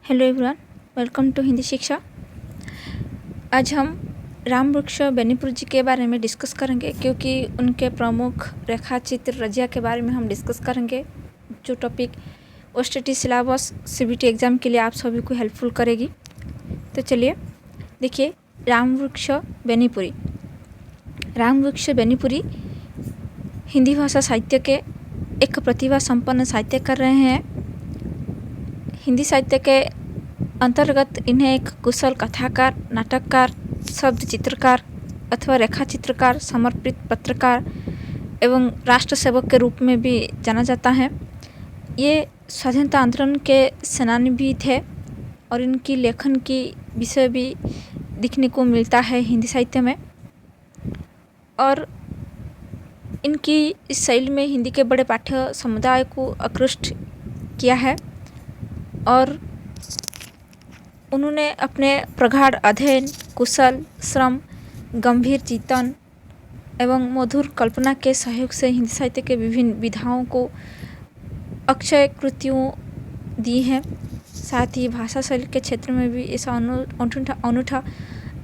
Hello everyone, welcome to Hindi Shiksha. आज हम रामवृक्ष बेनीपुर जी के बारे में डिस्कस करेंगे, क्योंकि उनके प्रमुख रेखा चित्र रजिया के बारे में हम डिस्कस करेंगे, जो topic OSTT syllabus CBT exam के लिए आप सभी को हेल्पफुल करेगी। तो चलिए देखिए, रामवृक्ष बेनीपुरी। रामवृक्ष बेनीपुरी हिंदी भाषा साहित्य के एक प्रतिभा संपन्न साहित्यकार रहे हैं। हिंदी साहित्य के अंतर्गत इन्हें एक कुशल कथाकार, नाटककार, शब्द चित्रकार अथवा रेखा चित्रकार, समर्पित पत्रकार एवं राष्ट्र सेवक के रूप में भी जाना जाता है। ये स्वाधीनता आंदोलन के सेनानी भी थे और इनकी लेखन की विषय भी दिखने को मिलता है हिंदी साहित्य में। और इनकी इस शैली में हिंदी के बड़े पाठ्य समुदाय को आकृष्ट किया है और उन्होंने अपने प्रगाढ़ अध्ययन, कुशल श्रम, गंभीर चिंतन एवं मधुर कल्पना के सहयोग से हिंदी साहित्य के विभिन्न विधाओं को अक्षय कृतियों दी हैं। साथ ही भाषा शैली के क्षेत्र में भी ऐसा अनूठा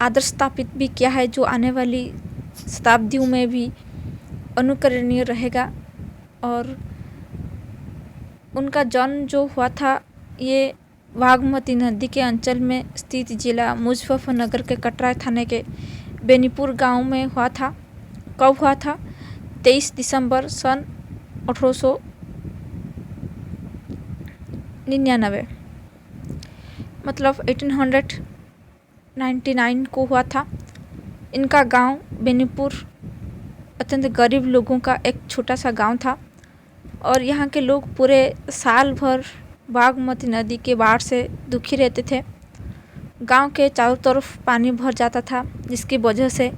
आदर्श स्थापित भी किया है, जो आने वाली शताब्दियों में भी अनुकरणीय रहेगा। और उनका जन्म जो हुआ था, ये बागमती नदी के अंचल में स्थित जिला मुजफ्फरनगर के कटरा थाने के बेनीपुर गांव में हुआ था। कब हुआ था? 23 दिसंबर सन 1899, मतलब 1899 को हुआ था। इनका गांव बेनीपुर अत्यंत गरीब लोगों का एक छोटा सा गांव था और यहाँ के लोग पूरे साल भर बागमती नदी के बाढ़ से दुखी रहते थे। गांव के चारों तरफ पानी भर जाता था, जिसकी वजह से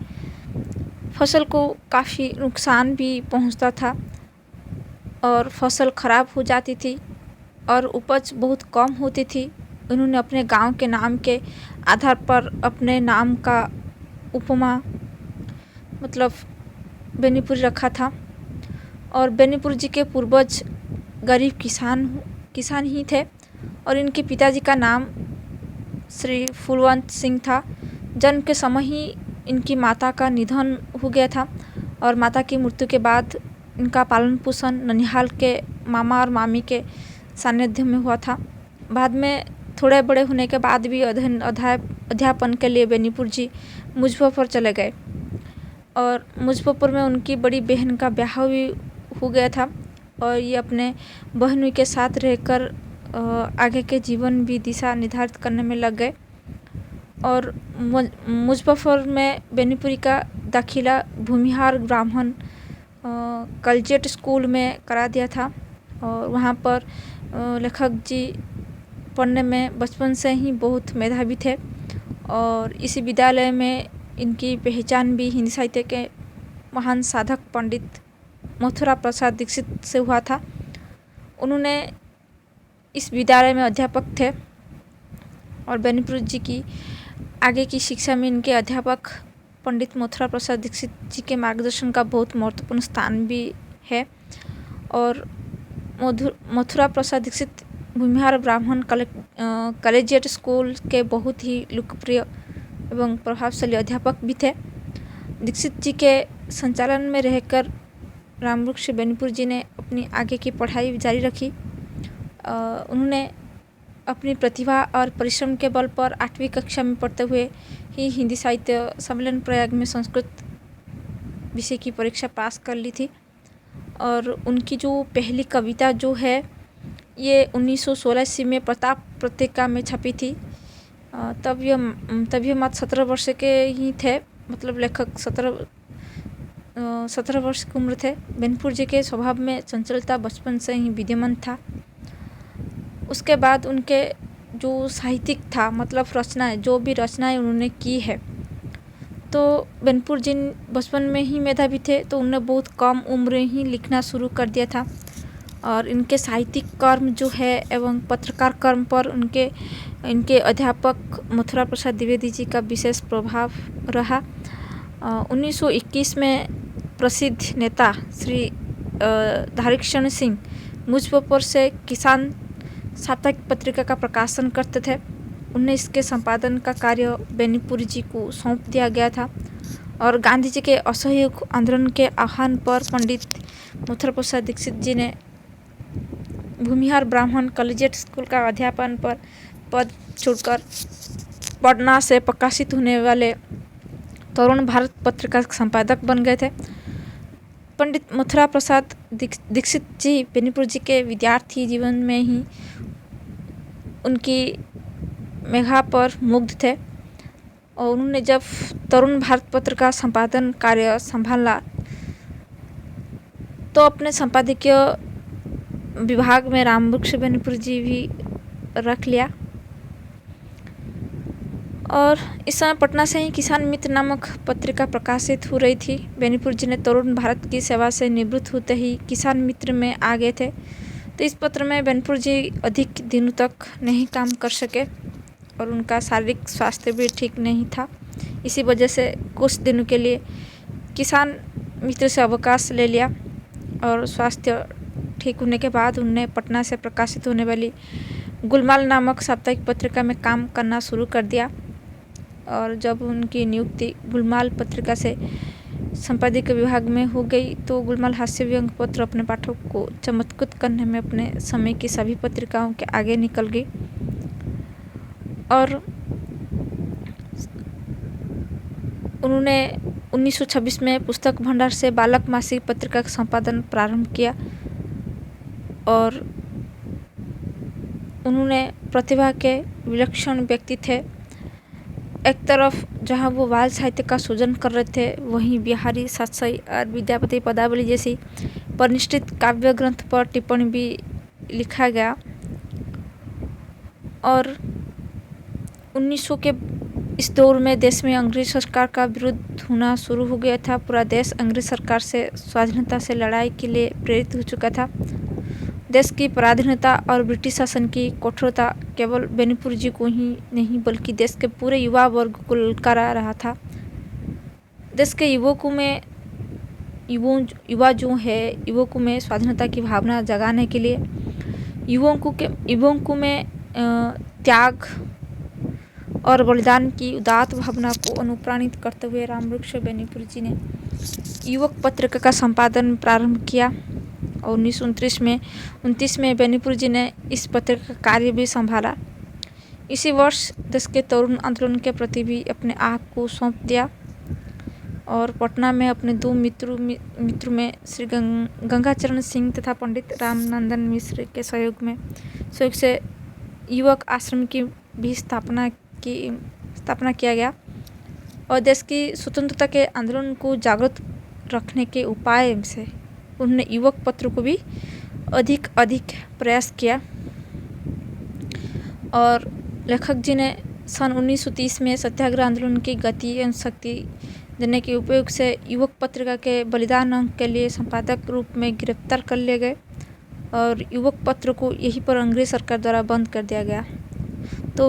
फसल को काफ़ी नुकसान भी पहुंचता था और फसल ख़राब हो जाती थी और उपज बहुत कम होती थी। उन्होंने अपने गांव के नाम के आधार पर अपने नाम का उपमा मतलब बेनीपुरी रखा था। और बेनीपुर जी के पूर्वज गरीब किसान ही थे और इनके पिताजी का नाम श्री फूलवंत सिंह था। जन्म के समय ही इनकी माता का निधन हो गया था और माता की मृत्यु के बाद इनका पालन पोषण ननिहाल के मामा और मामी के सानिध्य में हुआ था। बाद में थोड़े बड़े होने के बाद भी अध्यापन के लिए बेनीपुर जी मुजफ्फर चले गए और मुजफ्फर में उनकी बड़ी बहन का ब्याह भी हो गया था और ये अपने बहनों के साथ रहकर आगे के जीवन भी दिशा निर्धारित करने में लग गए। और मुजफ्फर में बेनीपुरी का दाखिला भूमिहार ब्राह्मण कॉलेजिएट स्कूल में करा दिया था और वहाँ पर लेखक जी पढ़ने में बचपन से ही बहुत मेधावी थे और इसी विद्यालय में इनकी पहचान भी हिंदी साहित्य के महान साधक पंडित मथुरा प्रसाद दीक्षित से हुआ था। उन्होंने इस विद्यालय में अध्यापक थे और बेनीपुर जी की आगे की शिक्षा में इनके अध्यापक पंडित मथुरा प्रसाद दीक्षित जी के मार्गदर्शन का बहुत महत्वपूर्ण स्थान भी है। और मथुरा प्रसाद दीक्षित भूमिहार ब्राह्मण कॉलेजिएट स्कूल के बहुत ही लोकप्रिय एवं प्रभावशाली अध्यापक भी थे। दीक्षित जी के संचालन में रहकर रामवृक्ष बेनीपुर जी ने अपनी आगे की पढ़ाई जारी रखी। उन्होंने अपनी प्रतिभा और परिश्रम के बल पर 8वीं कक्षा में पढ़ते हुए ही हिंदी साहित्य सम्मेलन प्रयाग में संस्कृत विषय की परीक्षा पास कर ली थी। और उनकी जो पहली कविता जो है, ये 1916 ईस्वी में प्रताप पत्रिका में छपी थी। तब ये मात्र 17 वर्ष के ही थे, मतलब लेखक 17 वर्ष की उम्र थे। बेनीपुर जी के स्वभाव में चंचलता बचपन से ही विद्यमान था। उसके बाद उनके जो साहित्यिक था, मतलब रचनाएं, जो भी रचनाएं उन्होंने की है, तो बेनीपुर जी बचपन में ही मेधावी थे, तो उन्होंने बहुत कम उम्र ही लिखना शुरू कर दिया था। और इनके साहित्यिक कर्म जो है एवं पत्रकार कर्म पर इनके अध्यापक मथुरा प्रसाद द्विवेदी जी का विशेष प्रभाव रहा। 1921 में प्रसिद्ध नेता श्री धारीक्षण सिंह मुजफ्फर से किसान साप्ताहिक पत्रिका का प्रकाशन करते थे। उन्हें इसके संपादन का कार्य बेनीपुरी जी को सौंप दिया गया था और गांधी जी के असहयोग आंदोलन के आह्वान पर पंडित मथुरा प्रसाद दीक्षित जी ने भूमिहार ब्राह्मण कॉलेजिएट स्कूल का अध्यापन पर पद छोड़कर पटना से प्रकाशित होने वाले तरुण भारत पत्रिका के संपादक बन गए थे। पंडित मथुरा प्रसाद दीक्षित जी बेनीपुर जी के विद्यार्थी जीवन में ही उनकी मेघा पर मुग्ध थे और उन्होंने जब तरुण भारत पत्र का संपादन कार्य संभाला तो अपने संपादकीय विभाग में रामवृक्ष बेनीपुर जी भी रख लिया और इस समय पटना से ही किसान मित्र नामक पत्रिका प्रकाशित हो रही थी। बेनीपुर जी ने तरुण भारत की सेवा से निवृत्त होते ही किसान मित्र में आ गए थे, तो इस पत्र में बेनीपुर जी अधिक दिनों तक नहीं काम कर सके और उनका शारीरिक स्वास्थ्य भी ठीक नहीं था। इसी वजह से कुछ दिनों के लिए किसान मित्र से अवकाश ले लिया और स्वास्थ्य ठीक होने के बाद उन्होंने पटना से प्रकाशित होने वाली गुलमाल नामक साप्ताहिक पत्रिका में काम करना शुरू कर दिया और जब उनकी नियुक्ति गुलमाल पत्रिका से संपादकीय विभाग में हो गई तो गुलमाल हास्य व्यंग पत्र अपने पाठक को चमत्कृत करने में अपने समय की सभी पत्रिकाओं के आगे निकल गई और उन्होंने 1926 में पुस्तक भंडार से बालक मासिक पत्रिका का संपादन प्रारंभ किया और उन्होंने प्रतिभा के विलक्षण व्यक्ति थे। एक तरफ जहां वो बाल साहित्य का सृजन कर रहे थे वहीं बिहारी सातसई और विद्यापति पदावली जैसी परिनिष्ठित काव्य ग्रंथ पर टिप्पणी भी लिखा गया और 1900 के इस दौर में देश में अंग्रेज सरकार का विरोध होना शुरू हो गया था। पूरा देश अंग्रेज सरकार से स्वाधीनता से लड़ाई के लिए प्रेरित हो चुका था। देश की पराधीनता और ब्रिटिश शासन की कठोरता केवल बेनीपुर जी को ही नहीं बल्कि देश के पूरे युवा वर्ग को ललकारा रहा था। देश के युवकों में स्वाधीनता की भावना जगाने के लिए युवकों में त्याग और बलिदान की उदात्त भावना को अनुप्राणित करते हुए रामवृक्ष बेनीपुर जी ने युवक पत्रिका का संपादन प्रारंभ किया और 1929 में बेनीपुर जी ने इस पत्रिका का कार्य भी संभाला। इसी वर्ष देश के तरुण आंदोलन के प्रति भी अपने आप को सौंप दिया और पटना में अपने दो मित्रों में श्री गंगाचरण सिंह तथा पंडित रामनंदन मिश्र के सहयोग से युवक आश्रम की भी स्थापना किया गया और देश की स्वतंत्रता के आंदोलन को जागृत रखने के उपाय से उन्होंने युवक पत्र को भी अधिक प्रयास किया और लेखक जी ने सन 1930 में सत्याग्रह आंदोलन की गति एवं शक्ति देने के उपयोग से युवक पत्रिका के बलिदान अंक के लिए संपादक रूप में गिरफ्तार कर लिए गए और युवक पत्र को यहीं पर अंग्रेज सरकार द्वारा बंद कर दिया गया। तो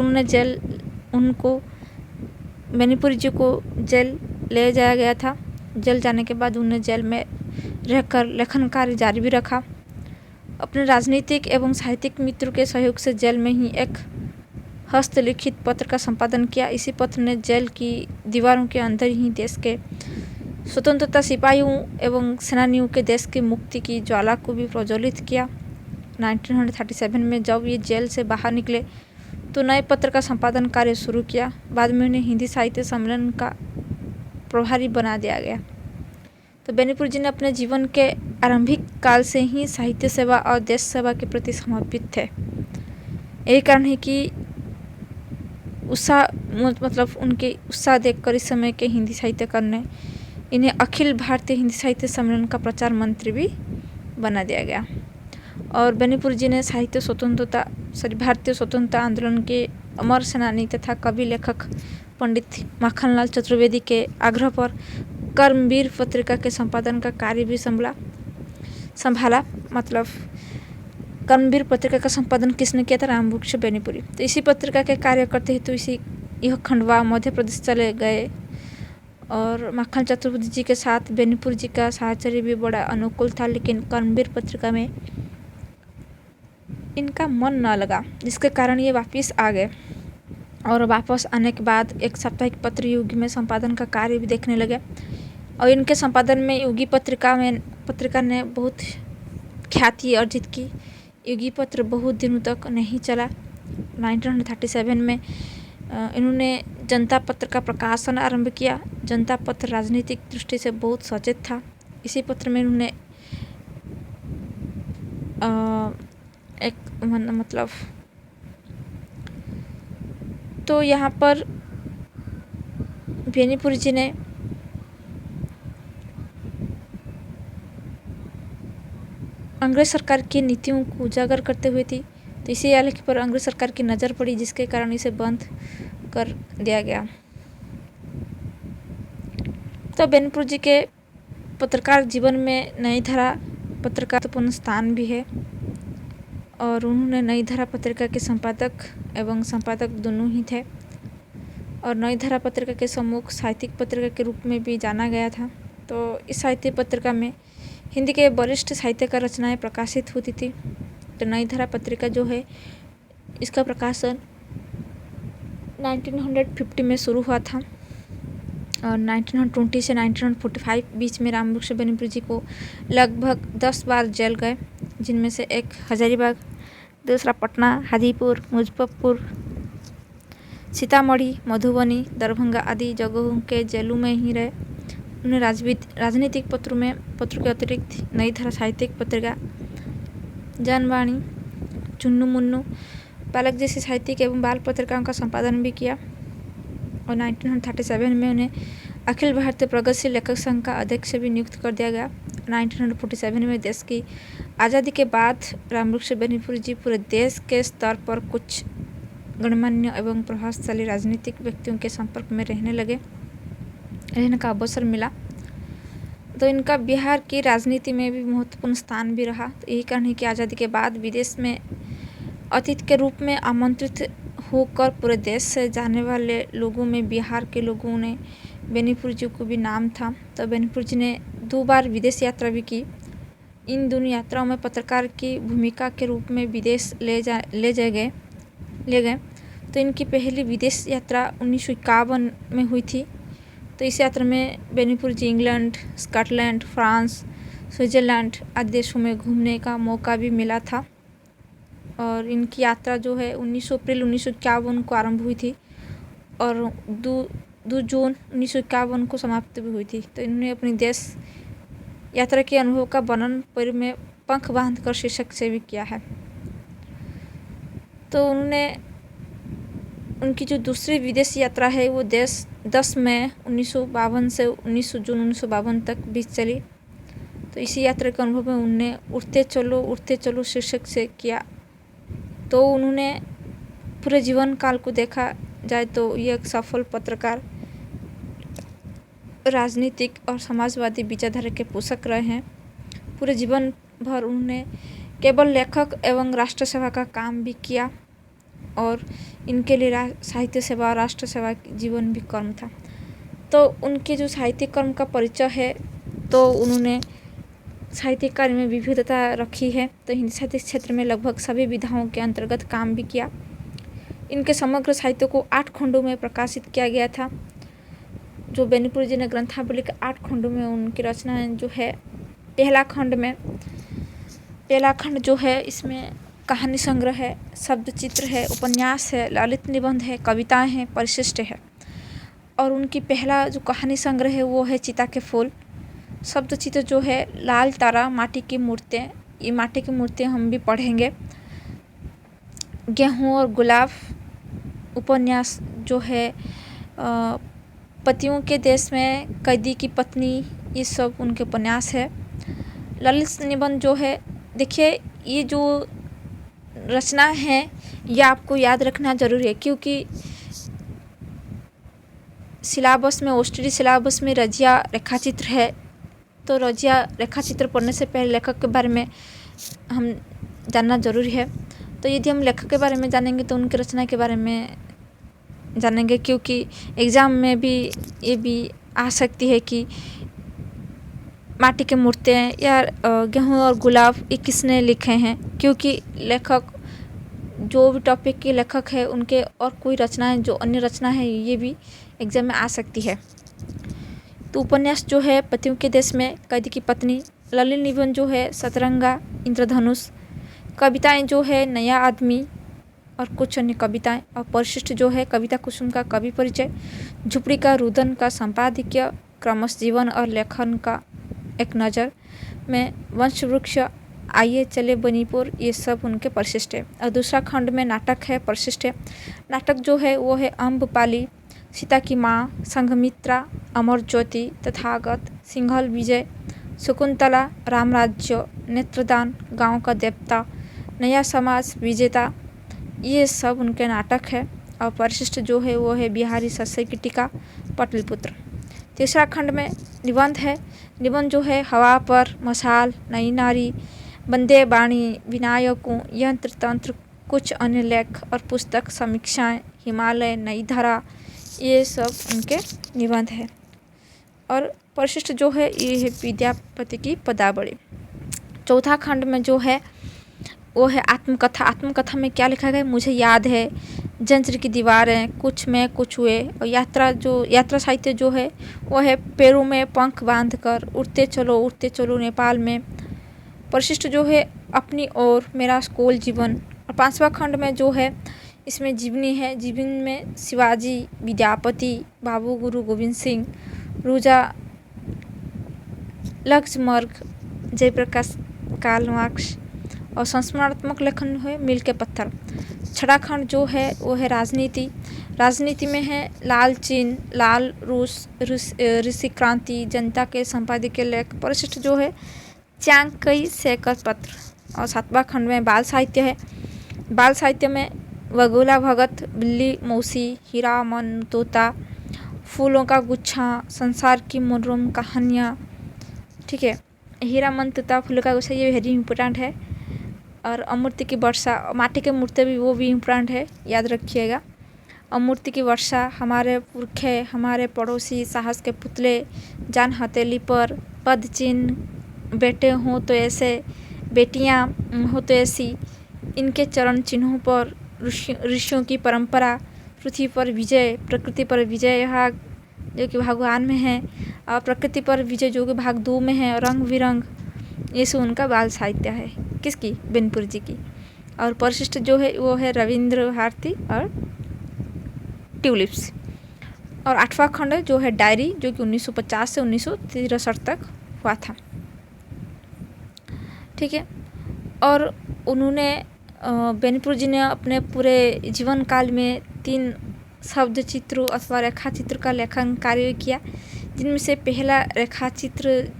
उनको बेनीपुर जी को जेल ले जाया गया था। जेल जाने के बाद उन्हें जेल में रहकर लेखन कार्य जारी भी रखा। अपने राजनीतिक एवं साहित्यिक मित्रों के सहयोग से जेल में ही एक हस्तलिखित पत्र का संपादन किया। इसी पत्र ने जेल की दीवारों के अंदर ही देश के स्वतंत्रता सिपाहियों एवं सेनानियों के देश की मुक्ति की ज्वाला को भी प्रज्वलित किया। 1937 में जब ये जेल से बाहर निकले तो नए पत्र का संपादन कार्य शुरू किया। बाद में उन्हें हिंदी साहित्य सम्मेलन का प्रभारी बना दिया गया। तो बेनीपुर जी ने अपने जीवन के आरंभिक काल से ही साहित्य सेवा और देश सेवा के प्रति समर्पित थे। यही कारण है कि उनके उत्साह देखकर इस समय के हिंदी साहित्यकार ने इन्हें अखिल भारतीय हिंदी साहित्य सम्मेलन का प्रचार मंत्री भी बना दिया गया। और बेनीपुर जी ने भारतीय स्वतंत्रता आंदोलन के अमर सेनानी तथा कवि लेखक पंडित माखनलाल चतुर्वेदी के आग्रह पर कर्मवीर पत्रिका के संपादन का कार्य भी संभाला। कर्मवीर पत्रिका का संपादन किसने किया था? रामवृक्ष बेनीपुरी। तो इसी पत्रिका के कार्य करते हेतु यह खंडवा मध्य प्रदेश चले गए और माखन चतुर्वेदी जी के साथ बेनीपुर जी का साहचर्य भी बड़ा अनुकूल था। लेकिन कर्मवीर पत्रिका में इनका मन न लगा, जिसके कारण ये वापस आ गए और वापस आने के बाद एक साप्ताहिक पत्र युगी में संपादन का कार्य भी देखने लगे। और इनके संपादन में युगी पत्रिका ने बहुत ख्याति अर्जित की। युगी पत्र बहुत दिनों तक नहीं चला। 1937 में इन्होंने जनता पत्र का प्रकाशन आरंभ किया। जनता पत्र राजनीतिक दृष्टि से बहुत सचेत था। इसी पत्र में इन्होंने तो यहाँ पर बेनीपुरी जी ने अंग्रेज सरकार की नीतियों को उजागर करते हुए थी, तो इसी आलेख पर अंग्रेज सरकार की नज़र पड़ी, जिसके कारण इसे बंद कर दिया गया। तो बेनीपुर जी के पत्रकार जीवन में नई धारा पत्रकार महत्वपूर्ण स्थान भी है और उन्होंने नई धारा पत्रिका के संपादक एवं संपादक दोनों ही थे और नई धारा पत्रिका के सम्मुख साहित्यिक पत्रिका के रूप में भी जाना गया था। तो इस साहित्यिक पत्रिका में हिंदी के वरिष्ठ साहित्यकार रचनाएं प्रकाशित होती थी। तो नई धारा पत्रिका जो है इसका प्रकाशन 1950 में शुरू हुआ था और 1920 से 1945 बीच में रामवृक्ष बेनीपुर जी को लगभग 10 बार जेल गए, जिनमें से एक हजारीबाग, दूसरा पटना, हाजीपुर, मुजफ्फरपुर, सीतामढ़ी, मधुबनी, दरभंगा आदि जगहों के जेलों में ही रहे। उन्हें राजनीतिक पत्रों के अतिरिक्त नई धारा साहित्यिक पत्रिका, जनवाणी, चुन्नू मुन्नू, बालक जैसी साहित्यिक एवं बाल पत्रिकाओं का संपादन भी किया और 1937 में उन्हें अखिल भारतीय प्रगतिशील लेखक संघ का अध्यक्ष भी नियुक्त कर दिया गया। 1947 में देश की आज़ादी के बाद रामवृक्ष बेनीपुर जी पूरे देश के स्तर पर कुछ गणमान्य एवं प्रभावशाली राजनीतिक व्यक्तियों के संपर्क में रहने का अवसर मिला। तो इनका बिहार की राजनीति में भी महत्वपूर्ण स्थान भी रहा। तो यही कारण है कि आज़ादी के बाद विदेश में अतिथि के रूप में आमंत्रित होकर पूरे देश से जाने वाले लोगों में बिहार के लोगों ने बेनीपुर जी को भी नाम था। तो बेनीपुर जी ने 2 बार विदेश यात्रा भी की। इन दोनों यात्राओं में पत्रकार की भूमिका के रूप में विदेश ले गए। तो इनकी पहली विदेश यात्रा 1951 में हुई थी। तो इस यात्रा में बेनीपुर जी इंग्लैंड, स्कॉटलैंड, फ्रांस, स्विट्ज़रलैंड आदि देशों में घूमने का मौका भी मिला था और इनकी यात्रा जो है 19 अप्रैल 1951 को आरंभ हुई थी और 2 जून 1951 को समाप्त भी हुई थी। तो इन्होंने अपनी देश यात्रा के अनुभव का वर्णन पर में पंख बांधकर शीर्षक से भी किया है। तो उनकी जो दूसरी विदेश यात्रा है वो 10 मई 1952 से 19 जून 1952 तक बीच चली। तो इसी यात्रा के अनुभव में उन्होंने उड़ते चलो शीर्षक से किया। तो उन्होंने पूरे जीवन काल को देखा जाए तो ये एक सफल पत्रकार, राजनीतिक और समाजवादी विचारधारा के पोषक रहे हैं। पूरे जीवन भर उन्होंने केवल लेखक एवं राष्ट्र सेवा का काम भी किया और इनके लिए साहित्य सेवा और राष्ट्र सेवा जीवन भी कर्म था। तो उनके जो साहित्यिक कर्म का परिचय है तो उन्होंने साहित्यिक कार्य में विविधता रखी है। तो हिंदी साहित्य क्षेत्र में लगभग सभी विधाओं के अंतर्गत काम भी किया। इनके समग्र साहित्य को 8 खंडों में प्रकाशित किया गया था। जो बेनीपुर जी ने ग्रंथावली के 8 खंडों में उनकी रचनाएं जो है, पहला खंड जो है इसमें कहानी संग्रह है, शब्द चित्र है, उपन्यास है, ललित निबंध है, कविताएं हैं, परिशिष्ट है। और उनकी पहला जो कहानी संग्रह है वो है चिता के फूल। शब्द चित्र जो है लाल तारा, माटी की मूर्तियाँ, ये माटी की मूर्तियाँ हम भी पढ़ेंगे। गेहूँ और गुलाब उपन्यास जो है पतियों के देश में, कैदी की पत्नी, ये सब उनके उपन्यास है। ललित निबंध जो है, देखिए ये जो रचना है ये आपको याद रखना जरूरी है क्योंकि सिलेबस में, ऑस्ट्रेलिया सिलेबस में रजिया रेखाचित्र है। तो रजिया रेखाचित्र पढ़ने से पहले लेखक के बारे में हम जानना जरूरी है। तो यदि हम लेखक के बारे में जानेंगे तो उनकी रचना के बारे में जानेंगे, क्योंकि एग्ज़ाम में भी ये भी आ सकती है कि माटी के मूर्तियाँ या गेहूँ और गुलाब ये किसने लिखे हैं, क्योंकि लेखक जो भी टॉपिक के लेखक है उनके और कोई रचनाएं जो अन्य रचना है ये भी एग्जाम में आ सकती है। तो उपन्यास जो है पतियों के देश में, कैदी की पत्नी, ललित निबंध जो है सतरंगा, इंद्रधनुष, कविताएं जो है नया आदमी और कुछ अन्य कविताएं, और परिशिष्ट जो है कविता कुसुम का कवि परिचय, झुपड़ी का रुदन का संपादकीय, क्रमश जीवन और लेखन का एक नज़र में, वंश वृक्ष, आइए चले बनीपुर, ये सब उनके परिशिष्ट है। और दूसरा खंड में नाटक है, परिशिष्ट है। नाटक जो है वो है अम्बपाली, सीता की माँ, संघमित्रा, अमर ज्योति, तथागत, सिंघल विजय, शकुंतला, रामराज्य, नेत्रदान, गांव का देवता, नया समाज, विजेता, ये सब उनके नाटक है। और परिशिष्ट जो है वो है बिहारी सस्से की टीका, पटलिपुत्र। तीसरा खंड में निबंध है। निबंध जो है हवा पर, मशाल, नई नारी, बंदे बाणी, विनायकों, यंत्र तंत्र, कुछ अन्य लेख और पुस्तक, समीक्षाएं, हिमालय, नई धारा, ये सब उनके निबंध है। और परिशिष्ट जो है ये है विद्यापति की पदावली। चौथा खंड में जो है वो है आत्मकथा। आत्मकथा में क्या लिखा गया, मुझे याद है, जंजीर की दीवारें, कुछ में कुछ हुए। और यात्रा साहित्य जो है वो है पैरों में पंख बांधकर, उड़ते चलो नेपाल में। परिशिष्ट जो है अपनी और, मेरा स्कूल जीवन। और पांचवा खंड में जो है इसमें जीवनी है। जीवनी में शिवाजी, विद्यापति, बाबू गुरु गोविंद सिंह, रूजा लक्ष्मर्ग, जयप्रकाश कार्ल मार्क्स। और संस्मरणात्मक लेखन है मील के पत्थर। छठा खंड जो है वो है राजनीति। राजनीति में है लाल चीन, लाल रूस, ऋषि क्रांति, जनता के संपादकीय लेख। परिशिष्ट जो है चांकई शेखर पत्र। और सातवां खंड में बाल साहित्य है। बाल साहित्य में वगोला भगत, बिल्ली मौसी, हीरा मन तोता, फूलों का गुच्छा, संसार की मनोरम कहानियाँ। ठीक है, हीरा मन तोता, फूलों का गुच्छा, ये वेरी इंपॉर्टेंट है। और अमूर्ति की वर्षा, माटी के मूर्ति भी, वो भी इम्पोर्टेंट है, याद रखिएगा। अमूर्ति की वर्षा, हमारे पुरखे, हमारे पड़ोसी, साहस के पुतले, जान हथेली पर, पद चिन्ह, बेटे हों तो ऐसे, बेटियां हो तो ऐसी, इनके चरण चिन्हों पर, ऋषियों की परंपरा, पृथ्वी पर विजय, प्रकृति पर विजय भाग जो कि भगवान में है, और प्रकृति पर विजय जो कि भाग 2 में है, रंग बिरंग, ये सब उनका बाल साहित्य है। किसकी, बेनपुर जी की। और परिशिष्ट जो है वो है रविंद्र भारती और ट्यूलिप्स। और आठवां खंड जो है डायरी, जो कि 1950 से 1963 तक हुआ था। ठीक है, और उन्होंने बेनपुर जी ने अपने पूरे जीवन काल में 3 शब्द चित्रों अथवा रेखा चित्र का लेखन कार्य किया, जिनमें से पहला रेखा चित्र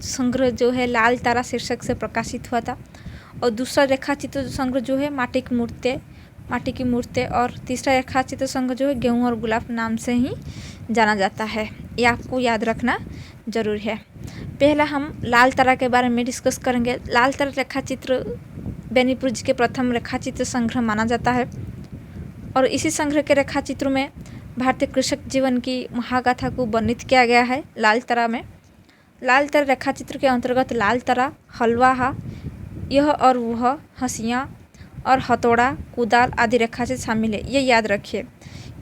संग्रह जो है लाल तारा शीर्षक से प्रकाशित हुआ था। और दूसरा रेखा चित्र संग्रह जो है माटी की मूर्तें। और तीसरा रेखा चित्र संग्रह जो है गेहूँ और गुलाब नाम से ही जाना जाता है। ये आपको याद रखना जरूर है। पहला हम लाल तारा के बारे में डिस्कस करेंगे। लाल तारा रेखा चित्र बेनीपुर जी के प्रथम रेखा चित्र संग्रह माना जाता है। और इसी संग्रह के रेखा चित्रों में भारतीय कृषक जीवन की महागाथा को वर्णित किया गया है। लाल तारा में, लाल तारा रेखा चित्र के अंतर्गत लाल तारा, हलवा, यह और वह, हंसियाँ और हथौड़ा, कुदाल आदि रेखा चित्र शामिल है। ये याद रखिए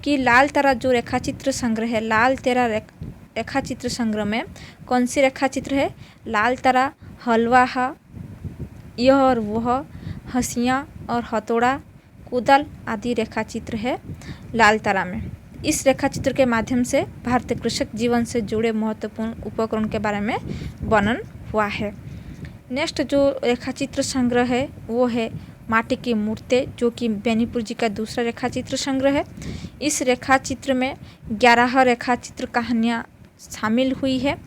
कि लाल तारा जो रेखा चित्र संग्रह है, लाल तारा रेखा चित्र संग्रह में कौन सी रेखा चित्र है, लाल तारा, हलवा, यह और वह, हंसियाँ और हथौड़ा, कुदाल आदि रेखा चित्र है लाल तारा में। इस रेखा चित्र के माध्यम से भारतीय कृषक जीवन से जुड़े महत्वपूर्ण उपकरण के बारे में वर्णन हुआ है। नेक्स्ट जो रेखा चित्र संग्रह है वो है माटी की मूर्तें, जो कि बेनीपुर जी का दूसरा रेखा चित्र संग्रह है। इस रेखा चित्र में 11 रेखा चित्र कहानियाँ शामिल हुई है।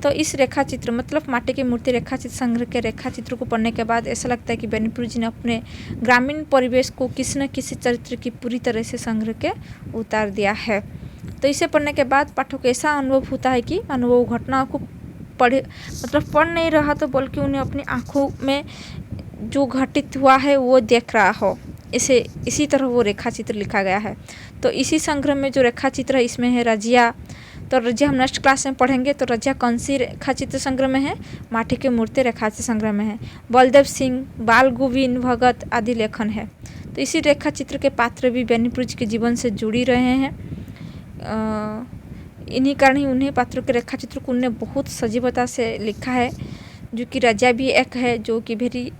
तो इस रेखा चित्र मतलब माटी की मूर्ति रेखा चित्र संग्रह के रेखा चित्र को पढ़ने के बाद ऐसा लगता है कि बेनीपुर जी ने अपने ग्रामीण परिवेश को किसी न किसी चरित्र की पूरी तरह से संग्रह के उतार दिया है। तो इसे पढ़ने के बाद पाठक को ऐसा अनुभव होता है कि अनुभव घटनाओं को पढ़ नहीं रहा तो बल्कि उन्हें अपनी आँखों में जो घटित हुआ है वो देख रहा हो। इसी तरह वो रेखा चित्र लिखा गया है। तो इसी संग्रह में जो रेखा चित्र है इसमें है रजिया। तो रजिया हम नेक्स्ट क्लास में पढ़ेंगे। तो रजिया कौन सी रेखा चित्र संग्रह में है, माटी की मूर्ति रेखा चित्र संग्रह में है। बलदेव सिंह, बाल गोविंद भगत आदि लेखन है। तो इसी रेखा चित्र के पात्र भी बेनीपुर जी के जीवन से जुड़ी रहे हैं। इन्हीं कारण ही उन्हें पात्रों के रेखा चित्र को उन्होंने बहुत सजीवता से लिखा है, जो कि रजिया भी एक है जो कि वेरी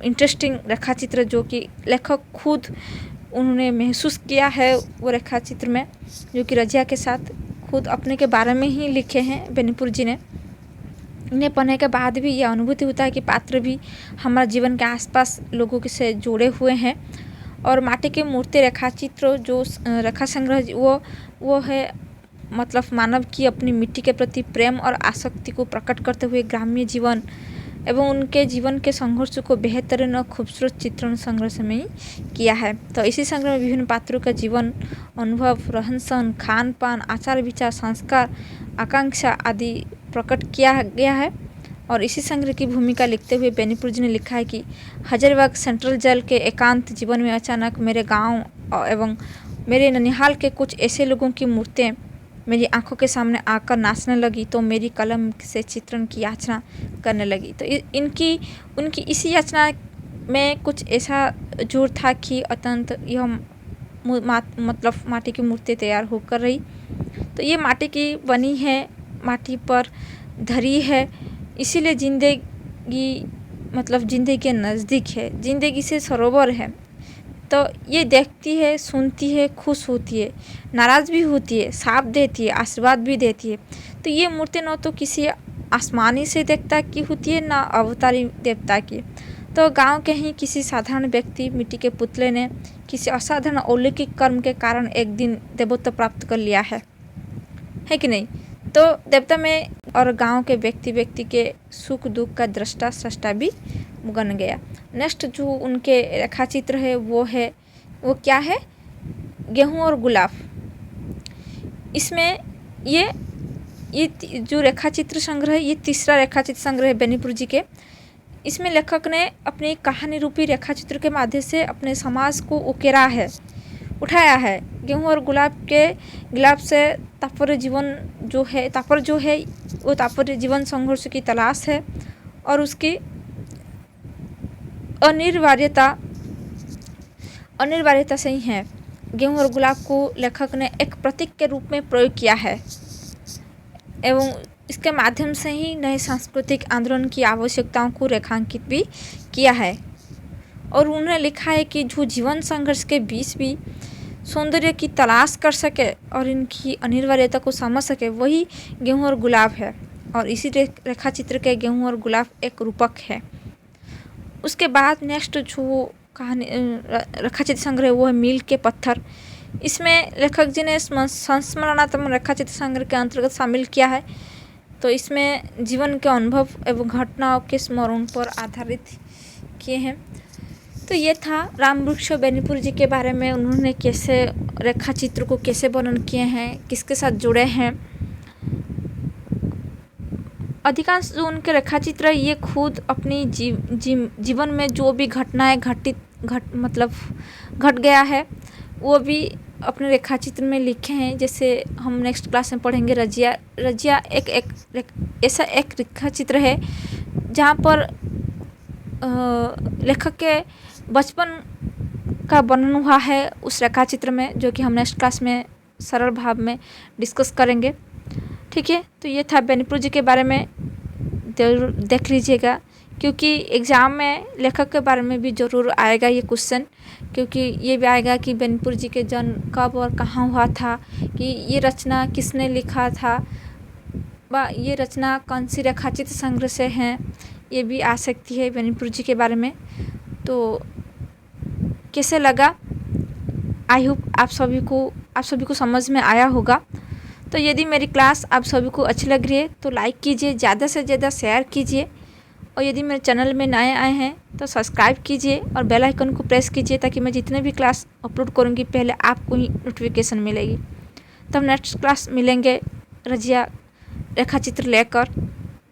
इंटरेस्टिंग रेखा चित्र, जो कि लेखक खुद उन्होंने महसूस किया है वो रेखा चित्र में, जो कि रजिया के साथ खुद अपने के बारे में ही लिखे हैं बेनीपुर जी ने। इन्हें पढ़ने के बाद भी यह अनुभूति होता है कि पात्र भी हमारे जीवन के आसपास लोगों के से जुड़े हुए हैं। और माटी के मूर्ति रेखा चित्र जो रेखा संग्रह वो है मतलब मानव की अपनी मिट्टी के प्रति प्रेम और आसक्ति को प्रकट करते हुए ग्राम्य जीवन एवं उनके जीवन के संघर्ष को बेहतरीन और खूबसूरत चित्रण संग्रह में ही किया है। तो इसी संग्रह में विभिन्न पात्रों का जीवन, अनुभव, रहन सहन, खान पान, आचार विचार, संस्कार, आकांक्षा आदि प्रकट किया गया है। और इसी संग्रह की भूमिका लिखते हुए बेनीपुर जी ने लिखा है कि हजारीबाग सेंट्रल जेल के एकांत जीवन में अचानक मेरे गांव एवं मेरे ननिहाल के कुछ ऐसे लोगों की मूर्तें मेरी आंखों के सामने आकर नाचने लगी तो मेरी कलम से चित्रण की याचना करने लगी। तो उनकी इसी याचना में कुछ ऐसा जोर था कि अत्यंत यह मतलब माटी की मूर्ति तैयार होकर रही। तो ये माटी की बनी है, माटी पर धरी है, इसीलिए जिंदगी मतलब जिंदगी के नज़दीक है, जिंदगी से सरोवर है। तो ये देखती है, सुनती है, खुश होती है, नाराज़ भी होती है, साथ देती है, आशीर्वाद भी देती है। तो ये मूर्ति न तो किसी आसमानी से देवता की होती है, ना अवतारी देवता की। तो गांव के ही किसी साधारण व्यक्ति मिट्टी के पुतले ने किसी असाधारण अलौकिक कर्म के कारण एक दिन देवत्व प्राप्त कर लिया है कि नहीं। तो देवता में और गांव के व्यक्ति के सुख दुख का दृष्टा सृष्टा भी बन गया। नेक्स्ट जो उनके रेखा चित्र है वो क्या है, गेहूं और गुलाब। इसमें ये जो रेखा चित्र संग्रह है, ये तीसरा रेखा चित्र संग्रह है बेनीपुर जी के। इसमें लेखक ने अपनी कहानी रूपी रेखा चित्र के माध्यम से अपने समाज को उठाया है। गेहूं और गुलाब से तात्पर्य जीवन संघर्ष की तलाश है और उसकी अनिवार्यता से ही है। गेहूं और गुलाब को लेखक ने एक प्रतीक के रूप में प्रयोग किया है एवं इसके माध्यम से ही नए सांस्कृतिक आंदोलन की आवश्यकताओं को रेखांकित भी किया है। और उन्होंने लिखा है कि जो जीवन संघर्ष के बीच भी सौंदर्य की तलाश कर सके और इनकी अनिवार्यता को समझ सके, वही गेहूं और गुलाब है। और इसी रेखा चित्र के गेहूं और गुलाब एक रूपक है। उसके बाद नेक्स्ट जो कहानी रेखा चित्र संग्रह वो है मील के पत्थर। इसमें लेखक जी ने संस्मरणात्मक रेखा चित्र संग्रह के अंतर्गत शामिल किया है। तो इसमें जीवन के अनुभव एवं घटनाओं के स्मरण पर आधारित किए हैं। तो ये था रामवृक्ष बेनीपुर जी के बारे में, उन्होंने कैसे रेखा चित्र को कैसे वर्णन किए हैं, किसके साथ जुड़े हैं। अधिकांश जो उनके रेखा चित्र है ये खुद अपनी जीवन में जो भी घटनाएं घट गया है वो भी अपने रेखा चित्र में लिखे हैं। जैसे हम नेक्स्ट क्लास में पढ़ेंगे रजिया ऐसा एक रेखा चित्र है जहाँ पर लेखक के बचपन का वर्णन हुआ है उस रेखा चित्र में, जो कि हम नेक्स्ट क्लास में सरल भाव में डिस्कस करेंगे। ठीक है, तो ये था बेनीपुर जी के बारे में, जरूर देख लीजिएगा क्योंकि एग्ज़ाम में लेखक के बारे में भी ज़रूर आएगा ये क्वेश्चन, क्योंकि ये भी आएगा कि बेनीपुर जी के जन्म कब और कहाँ हुआ था, कि ये रचना किसने लिखा था, व ये रचना कौन सी रेखा चित्र संग्रह से हैं, ये भी आ सकती है बेनीपुर जी के बारे में। तो कैसे लगा, आई होप आप सभी को समझ में आया होगा। तो यदि मेरी क्लास आप सभी को अच्छी लग रही है तो लाइक कीजिए, ज़्यादा से ज़्यादा शेयर कीजिए, और यदि मेरे चैनल में नए आए हैं तो सब्सक्राइब कीजिए और बेल आइकन को प्रेस कीजिए ताकि मैं जितने भी क्लास अपलोड करूँगी पहले आपको ही नोटिफिकेशन मिलेगी। तो हम नेक्स्ट क्लास मिलेंगे रजिया रेखा चित्र लेकर,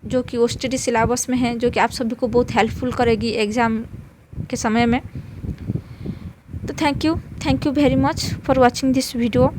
जो कि OSTD सिलेबस में है, जो कि आप सभी को बहुत हेल्पफुल करेगी एग्ज़ाम के समय में। तो thank you very much for watching this video.